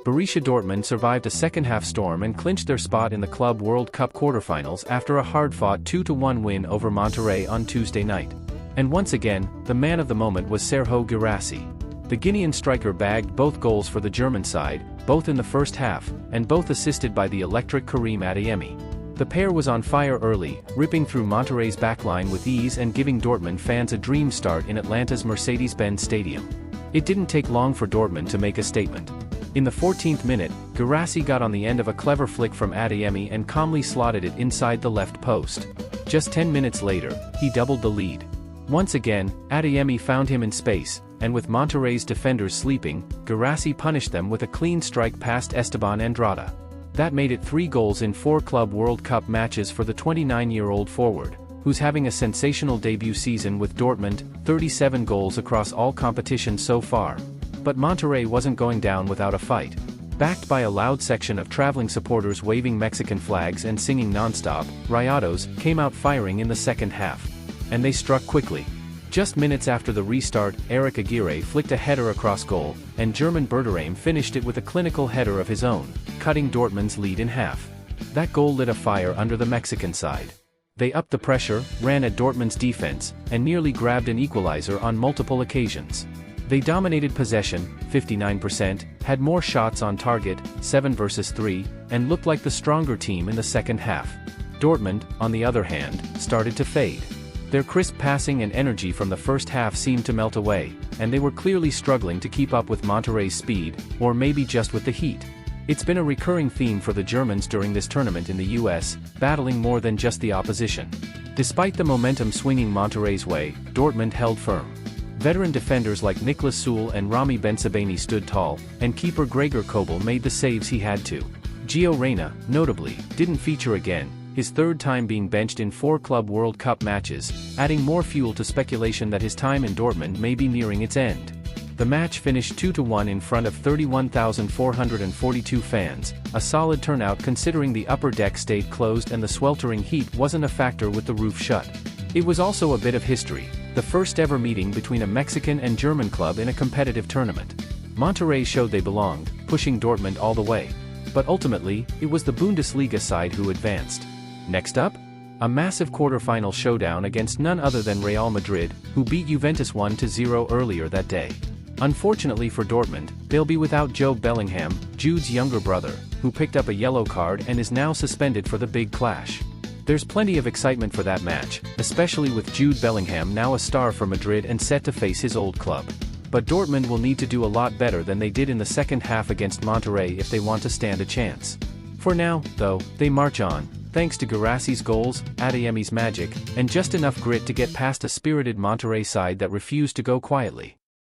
Borussia Dortmund survived a second-half storm and clinched their spot in the Club World Cup quarterfinals after a hard-fought 2-1 win over Monterrey on Tuesday night. And once again, the man of the moment was Guirassy. The Guinean striker bagged both goals for the German side, both in the first half, and both assisted by the electric Karim Adeyemi. The pair was on fire early, ripping through Monterrey's backline with ease and giving Dortmund fans a dream start in Atlanta's Mercedes-Benz Stadium. It didn't take long for Dortmund to make a statement. In the 14th minute, Guirassy got on the end of a clever flick from Adeyemi and calmly slotted it inside the left post. Just 10 minutes later, he doubled the lead. Once again, Adeyemi found him in space, and with Monterrey's defenders sleeping, Guirassy punished them with a clean strike past Esteban Andrada. That made it 3 goals in 4 Club World Cup matches for the 29-year-old forward, who's having a sensational debut season with Dortmund, 37 goals across all competitions so far. But Monterrey wasn't going down without a fight. Backed by a loud section of traveling supporters waving Mexican flags and singing non-stop, Rayados came out firing in the second half. And they struck quickly. Just minutes after the restart, Eric Aguirre flicked a header across goal, and German Borussia finished it with a clinical header of his own, cutting Dortmund's lead in half. That goal lit a fire under the Mexican side. They upped the pressure, ran at Dortmund's defense, and nearly grabbed an equalizer on multiple occasions. They dominated possession, 59%, had more shots on target, 7 versus 3, and looked like the stronger team in the second half. Dortmund, on the other hand, started to fade. Their crisp passing and energy from the first half seemed to melt away, and they were clearly struggling to keep up with Monterrey's speed, or maybe just with the heat. It's been a recurring theme for the Germans during this tournament in the US, battling more than just the opposition. Despite the momentum swinging Monterrey's way, Dortmund held firm. Veteran defenders like Niklas Süle and Rami Bensebaini stood tall, and keeper Gregor Kobel made the saves he had to. Gio Reyna, notably, didn't feature again, his third time being benched in 4 Club World Cup matches, adding more fuel to speculation that his time in Dortmund may be nearing its end. The match finished 2-1 in front of 31,442 fans, a solid turnout considering the upper deck stayed closed and the sweltering heat wasn't a factor with the roof shut. It was also a bit of history, the first ever meeting between a Mexican and German club in a competitive tournament. Monterrey showed they belonged, pushing Dortmund all the way. But ultimately, it was the Bundesliga side who advanced. Next up? A massive quarterfinal showdown against none other than Real Madrid, who beat Juventus 1-0 earlier that day. Unfortunately for Dortmund, they'll be without Jude Bellingham, Jude's younger brother, who picked up a yellow card and is now suspended for the big clash. There's plenty of excitement for that match, especially with Jude Bellingham now a star for Madrid and set to face his old club. But Dortmund will need to do a lot better than they did in the second half against Monterrey if they want to stand a chance. For now, though, they march on, thanks to Guirassy's goals, Adeyemi's magic, and just enough grit to get past a spirited Monterrey side that refused to go quietly.